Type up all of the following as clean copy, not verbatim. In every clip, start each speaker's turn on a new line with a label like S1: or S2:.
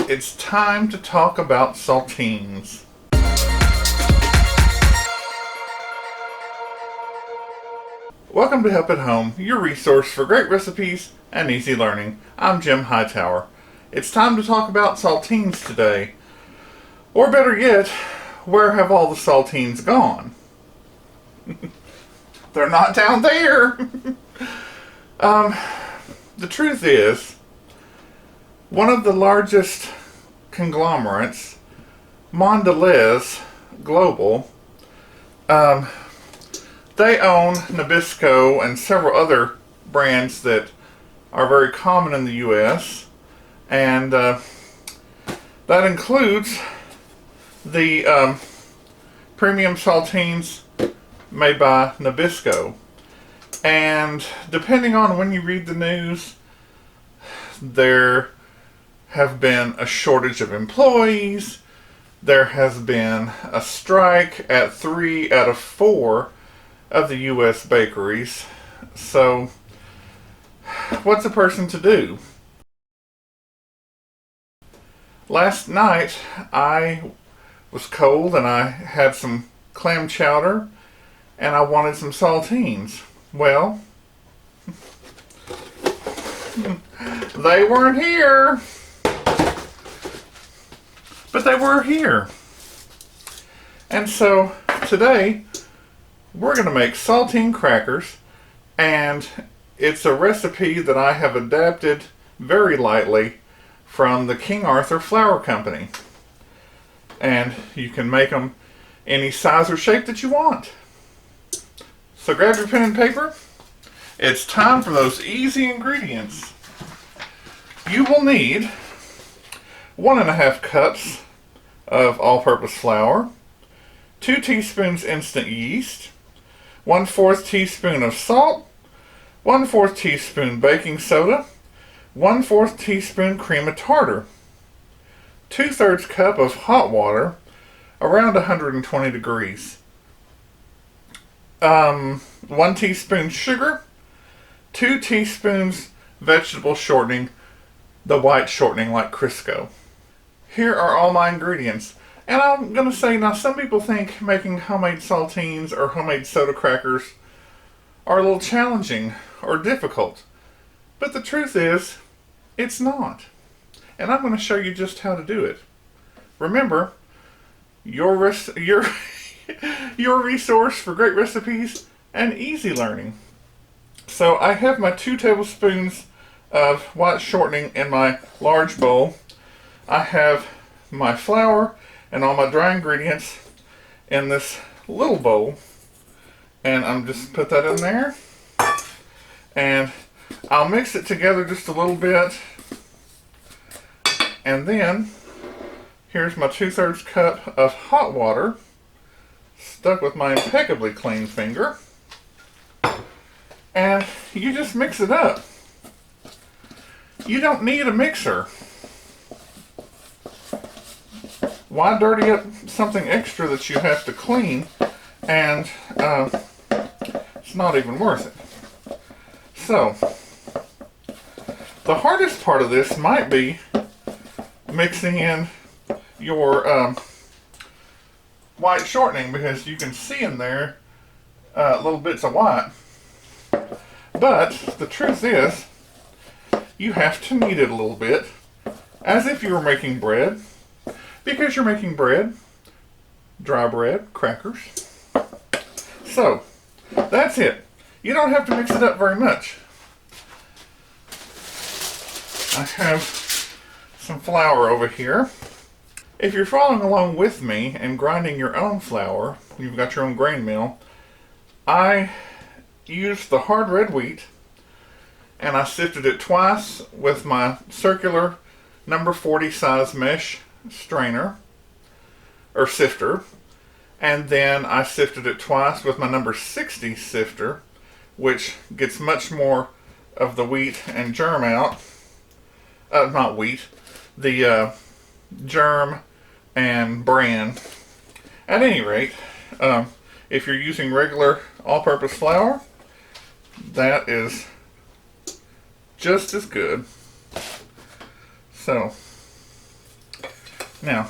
S1: It's time to talk about saltines. Welcome to Help at Home, your resource for great recipes and easy learning. I'm Jim Hightower. It's time to talk about saltines today. Or better yet, where have all the saltines gone? They're not down there. The truth is, one of the largest conglomerates, Mondelez Global, they own Nabisco and several other brands that are very common in the U.S. And that includes the premium saltines made by Nabisco. And depending on when you read the news, there have been a shortage of employees. There has been a strike at 3 out of 4 of the U.S. bakeries. So, what's a person to do? Last night, I was cold and I had some clam chowder and I wanted some saltines. Well, they weren't here. But they were here. And so today we're going to make saltine crackers, and it's a recipe that I have adapted very lightly from the King Arthur Flour Company. And you can make them any size or shape that you want. So grab your pen and paper. It's time for those easy ingredients. You will need 1.5 cups of all-purpose flour, 2 teaspoons instant yeast, 1/4 teaspoon of salt, 1/4 teaspoon baking soda, 1/4 teaspoon cream of tartar, 2/3 cup of hot water, around 120 degrees, 1 teaspoon sugar, 2 teaspoons vegetable shortening, the white shortening like Crisco. Here are all my ingredients. And I'm going to say, now some people think making homemade saltines or homemade soda crackers are a little challenging or difficult. But the truth is, it's not. And I'm going to show you just how to do it. Remember, your resource for great recipes and easy learning. So I have my 2 tablespoons of white shortening in my large bowl. I have my flour and all my dry ingredients in this little bowl, and I'm just put that in there, and I'll mix it together just a little bit, and then here's my 2/3 cup of hot water stuck with my impeccably clean finger, and you just mix it up. You don't need a mixer. Why dirty up something extra that you have to clean, and it's not even worth it. So, the hardest part of this might be mixing in your white shortening, because you can see in there little bits of white. But the truth is, you have to knead it a little bit, as if you were making bread. Because you're making bread, dry bread, crackers. So, that's it. You don't have to mix it up very much. I have some flour over here. If you're following along with me and grinding your own flour, you've got your own grain mill, I used the hard red wheat, and I sifted it twice with my circular number 40 size mesh strainer or sifter, and then I sifted it twice with my number 60 sifter, which gets much more of the wheat and germ out. Not wheat, the germ and bran. At any rate, if you're using regular all-purpose flour, that is just as good. So Now,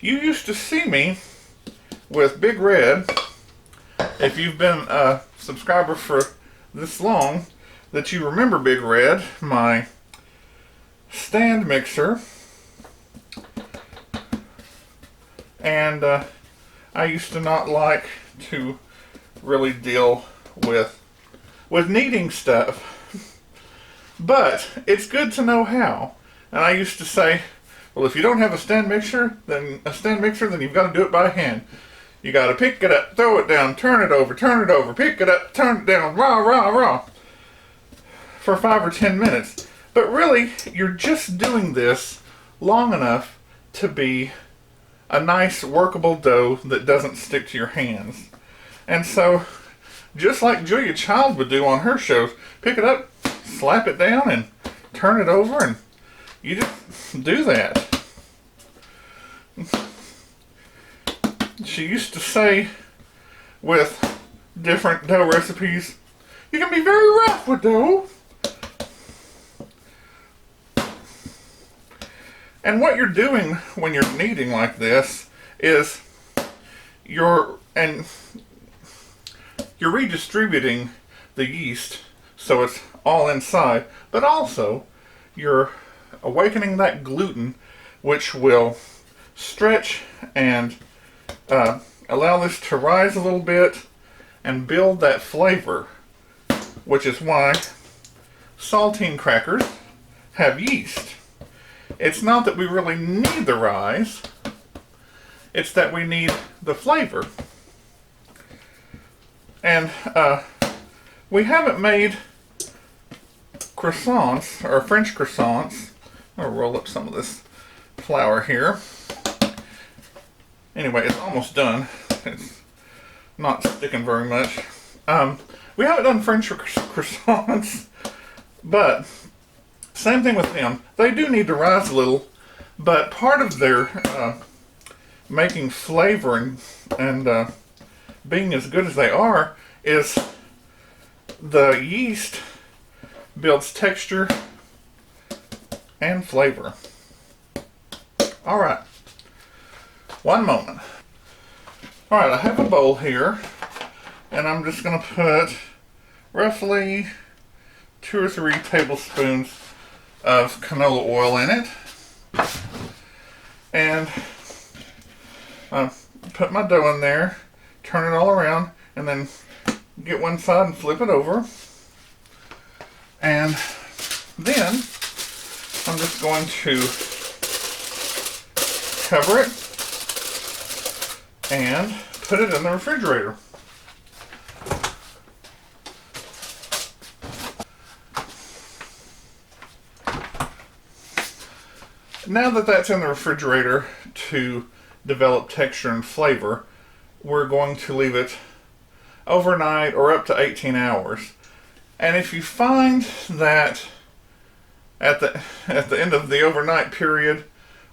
S1: you used to see me with Big Red, if you've been a subscriber for this long, that you remember Big Red, my stand mixer. And I used to not like to really deal with kneading stuff. But it's good to know how. And I used to say, well, if you don't have a stand mixer, then you've got to do it by hand. You got to pick it up, throw it down, turn it over, pick it up, turn it down, rah, rah, rah, for 5 or 10 minutes. But really, you're just doing this long enough to be a nice workable dough that doesn't stick to your hands. And so, just like Julia Child would do on her shows, pick it up, slap it down, and turn it over, and you just do that. She used to say with different dough recipes, you can be very rough with dough. And what you're doing when you're kneading like this is you're redistributing the yeast so it's all inside, but also you're awakening that gluten, which will stretch and allow this to rise a little bit and build that flavor, which is why saltine crackers have yeast. It's not that we really need the rise, it's that we need the flavor. And we haven't made croissants, or French croissants. I'm going to roll up some of this flour here. Anyway, it's almost done. It's not sticking very much. We haven't done French croissants, but same thing with them. They do need to rise a little, but part of their making flavor and being as good as they are is the yeast builds texture and flavor. All right. One moment. All right, I have a bowl here, and I'm just going to put roughly 2 or 3 tablespoons of canola oil in it, and put my dough in there, turn it all around, and then get one side and flip it over, and then I'm just going to cover it and put it in the refrigerator. Now that that's in the refrigerator to develop texture and flavor, we're going to leave it overnight or up to 18 hours. And if you find that at the end of the overnight period,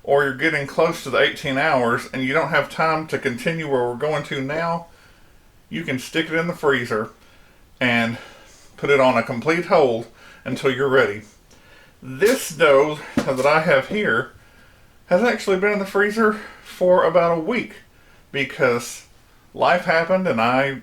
S1: or you're getting close to the 18 hours and you don't have time to continue where we're going to now, you can stick it in the freezer and put it on a complete hold until you're ready. This dough that I have here has actually been in the freezer for about a week because life happened and I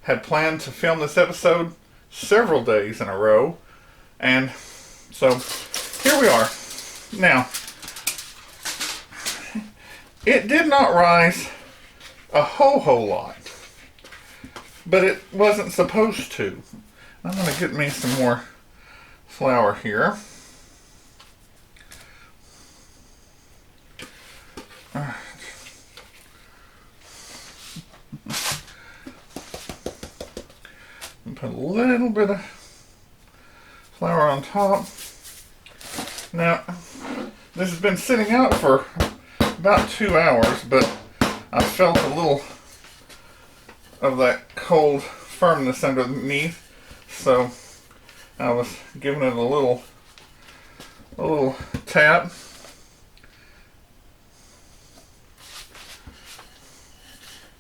S1: had planned to film this episode several days in a row. And so here we are. Now, it did not rise a whole lot, but it wasn't supposed to. I'm going to get me some more flour here. And put a little bit of flour on top. Now, this has been sitting out for about 2 hours, but I felt a little of that cold firmness underneath, so I was giving it a little tap.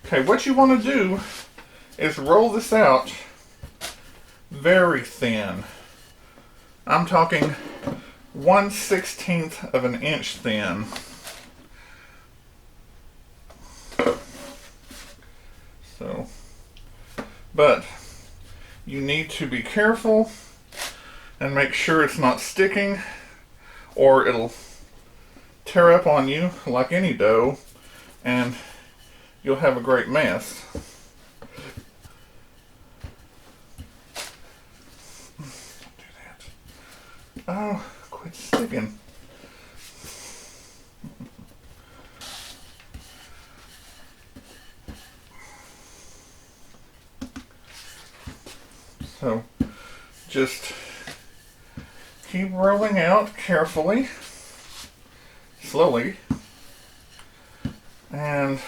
S1: Okay, what you want to do is roll this out very thin. I'm talking 1/16 of an inch thin. So, but you need to be careful and make sure it's not sticking, or it'll tear up on you like any dough and you'll have a great mess. Don't do that. Oh, quit sticking. So just keep rolling out carefully, slowly, and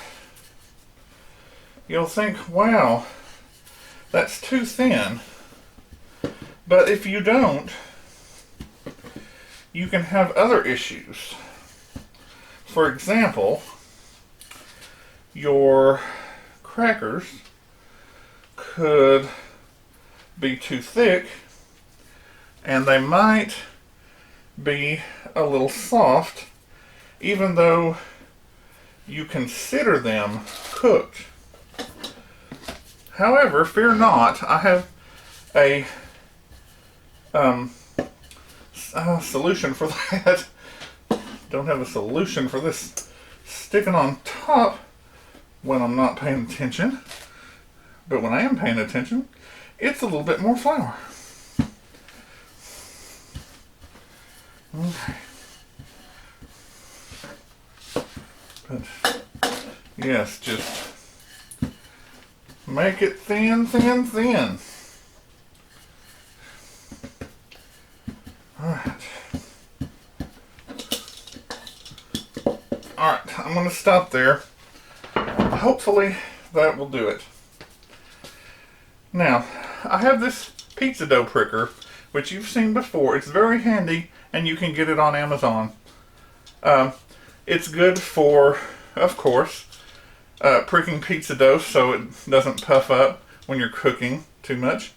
S1: you'll think, wow, that's too thin. But if you don't, you can have other issues. For example, your crackers could be too thick, and they might be a little soft, even though you consider them cooked. However, fear not, I have a solution for that. Don't have a solution for this sticking on top when I'm not paying attention, but when I am paying attention, it's a little bit more flour. Okay. But yes, just make it thin, thin, thin. Alright. Alright, I'm going to stop there. Hopefully that will do it. Now, I have this pizza dough pricker, which you've seen before. It's very handy, and you can get it on Amazon. It's good for, of course, pricking pizza dough so it doesn't puff up when you're cooking too much.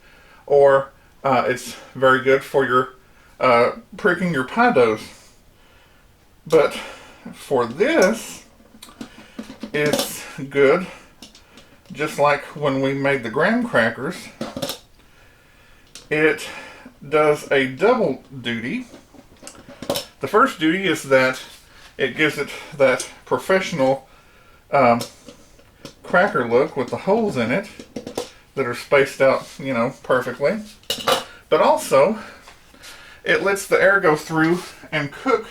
S1: Or it's very good for your pricking your pie doughs. But for this, it's good, just like when we made the graham crackers. It does a double duty. The first duty is that it gives it that professional cracker look with the holes in it that are spaced out, you know, perfectly. But also, it lets the air go through and cook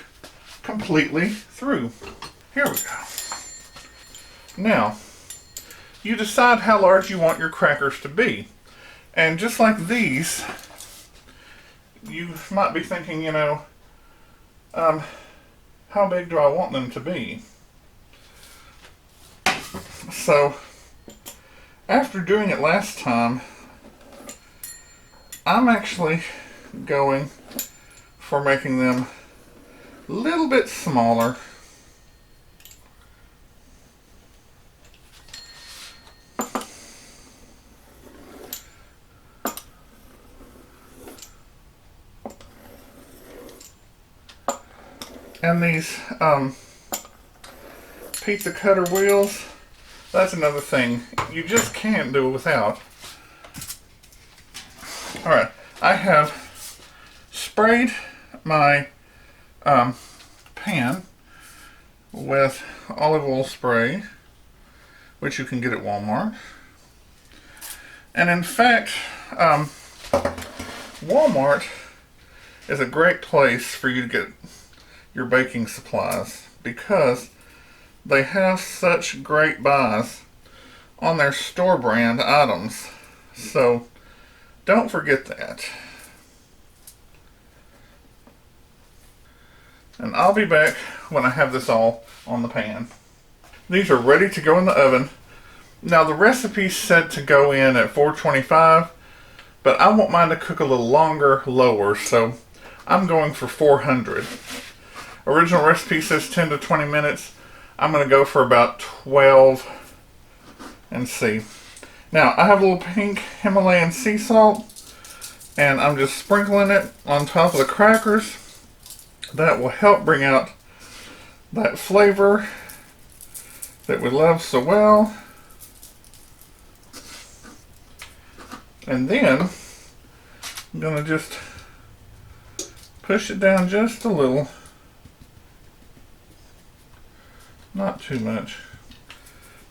S1: completely through. Here we go. Now, you decide how large you want your crackers to be. And just like these, you might be thinking, you know, how big do I want them to be? So, after doing it last time, I'm actually going for making them a little bit smaller. And these pizza cutter wheels, that's another thing you just can't do without. Alright, I have sprayed my pan with olive oil spray, which you can get at Walmart. And in fact, Walmart is a great place for you to get your baking supplies because they have such great buys on their store brand items. So don't forget that. And I'll be back when I have this all on the pan. These are ready to go in the oven. Now the recipe said to go in at 425, but I want mine to cook a little longer, lower, so I'm going for 400. Original recipe says 10 to 20 minutes. I'm going to go for about 12 and see. Now, I have a little pink Himalayan sea salt, and I'm just sprinkling it on top of the crackers. That will help bring out that flavor that we love so well. And then I'm going to just push it down just a little. Not too much.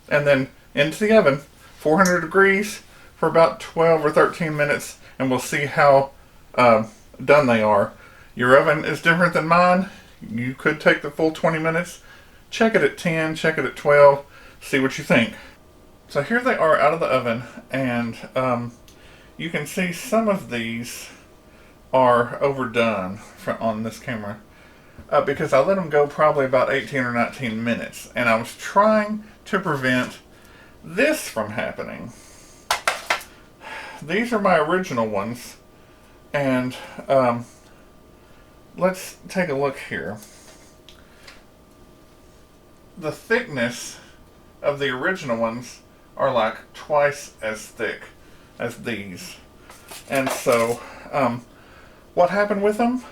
S1: And then into the oven, 400 degrees for about 12 or 13 minutes, and we'll see how done they are. Your oven is different than mine. You could take the full 20 minutes. Check it at 10, check it at 12, see what you think. So here they are out of the oven, and you can see some of these are overdone on this camera. Because I let them go probably about 18 or 19 minutes, and I was trying to prevent this from happening. These are my original ones, and let's take a look here. The thickness of the original ones are like twice as thick as these, and so what happened with them?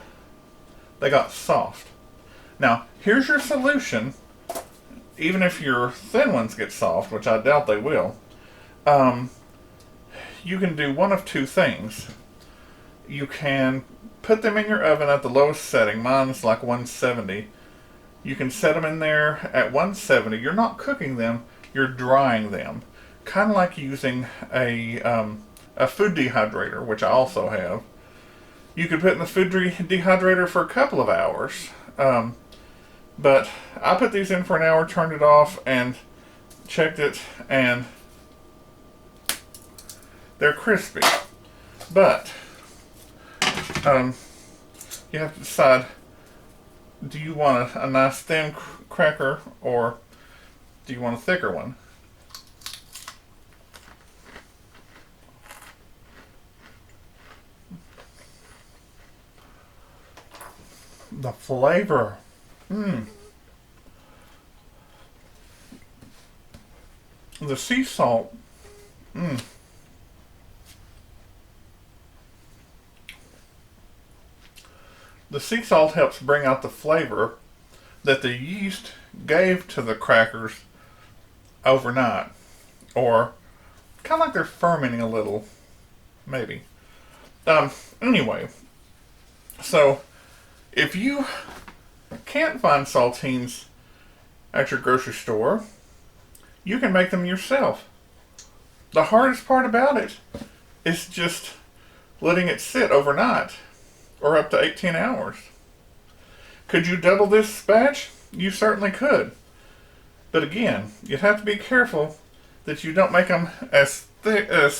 S1: They got soft. Now, here's your solution. Even if your thin ones get soft, which I doubt they will, you can do one of two things. You can put them in your oven at the lowest setting. Mine's like 170. You can set them in there at 170. You're not cooking them, you're drying them. Kind of like using a food dehydrator, which I also have. You could put in the food dehydrator for a couple of hours. But I put these in for an hour, turned it off, and checked it, and they're crispy. But you have to decide, do you want a nice thin cracker, or do you want a thicker one? The flavor. The sea salt. The sea salt helps bring out the flavor that the yeast gave to the crackers overnight. Or kind of like they're fermenting a little, maybe. Anyway, so if you can't find saltines at your grocery store, you can make them yourself. The hardest part about it is just letting it sit overnight, or up to 18 hours. Could you double this batch? You certainly could. But again, you'd have to be careful that you don't make them as thick as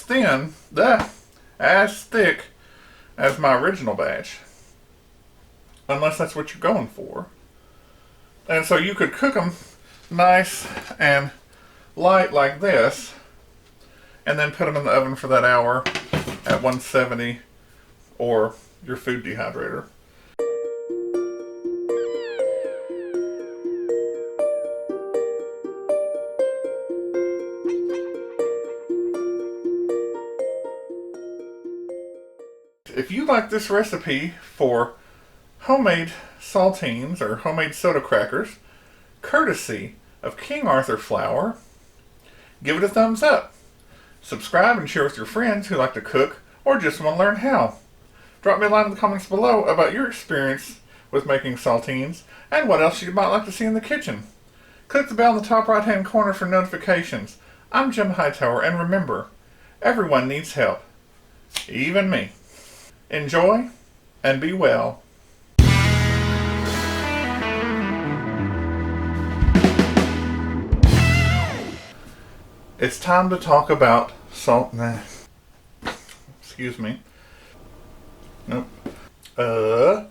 S1: my original batch. Unless that's what you're going for. And so you could cook them nice and light like this, and then put them in the oven for that hour at 170 or your food dehydrator. If you like this recipe for homemade saltines or homemade soda crackers, courtesy of King Arthur flour, give it a thumbs up. Subscribe and share with your friends who like to cook or just want to learn how. Drop me a line in the comments below about your experience with making saltines and what else you might like to see in the kitchen. Click the bell in the top right hand corner for notifications. I'm Jim Hightower, and remember, everyone needs help, even me. Enjoy and be well. It's time to talk about excuse me. Nope. Hello?